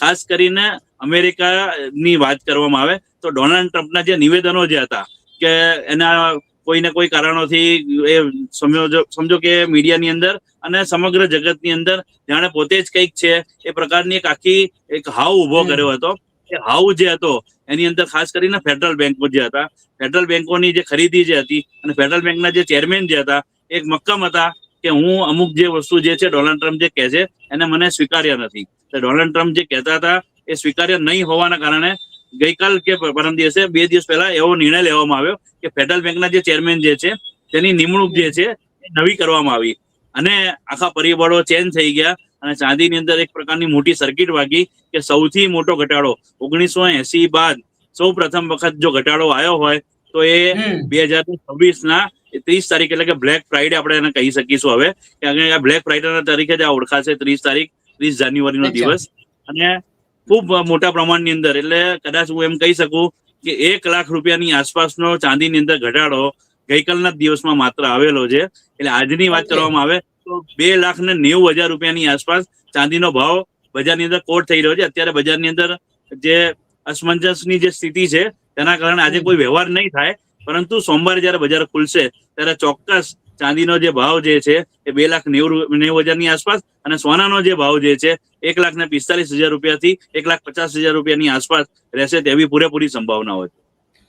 ખાસ કરીને અમેરિકાની વાત કરવામાં આવે તો ડોનાલ્ડ ટ્રમ્પના જે નિવેદનો જે હતા કે એના કોઈને કોઈ કારણોથી એ સમજો કે મીડિયાની અંદર અને સમગ્ર જગતની અંદર જાણે પોતે જ કંઈક છે એ પ્રકારની એક આખી એક હાવ ઉભો કર્યો હતો. એ હાવ જે હતો એની અંદર ખાસ કરીને ફેડરલ બેંકો જે હતા, ફેડરલ બેંકોની જે ખરીદી જે હતી અને ફેડરલ બેંકના જે ચેરમેન જે હતા એક મક્કમ હતા કે હું અમુક જે વસ્તુ જે છે ડોનાલ્ડ ટ્રમ્પ જે કહે છે એને મને સ્વીકાર્ય નથી. ડોનાલ્ડ ટ્રમ્પ જે કહેતા હતા એ સ્વીકાર્ય નહીં હોવાના કારણે ગઈકાલ કે પરમ દિવસે 2 દિવસ પહેલા એવો નિર્ણય લેવામાં આવ્યો કે ફેડરલ બેંકના જે ચેરમેન જે છે તેની નિમણૂક જે છે એ નવી કરવામાં આવી અને આખા પરિબળો ચેન્જ થઈ ગયા અને ચાંદીની અંદર એક પ્રકારની મોટી સર્કિટ વાગી કે સૌથી મોટો ઘટાડો 1980 બાદ સૌ પ્રથમ વખત જો ઘટાડો આવ્યો હોય તો એ 2026ના 30 તારીખ એટલે કે બ્લેક ફ્રાઈડે આપણે એને કહી શકીશું હવે કે બ્લેક ફ્રાઈડેના તારીખે જ આ ઓળખાશે 30 તારીખ 30 જાન્યુઆરીનો દિવસ. અને ખૂબ મોટા પ્રમાણની અંદર એટલે કદાચ હું એમ કહી શકું કે 1 લાખ રૂપિયાની આસપાસનો ચાંદીની અંદર ઘટાડો ગઈકાલના દિવસમાં માત્ર આવેલો છે. એટલે આજની વાત કરવામાં આવે તો 2,90,000 રૂપિયાની આસપાસ ચાંદીનો ભાવ બજારની અંદર કોટ થઈ રહ્યો છે. અત્યારે બજારની અંદર જે અસમંજસની જે સ્થિતિ છે તેના કારણે આજે કોઈ વ્યવહાર નહીં થાય, પરંતુ સોમવારે જયારે બજાર ખુલશે ત્યારે ચોક્કસ ચાંદીનો જે ભાવ જે છે એ 2,90,000ની આસપાસ અને સોનાનો જે ભાવ જે છે 1,45,000 રૂપિયાથી 1,50,000 રૂપિયાની આસપાસ રહેશે તેવી પૂરેપૂરી સંભાવનાઓ છે.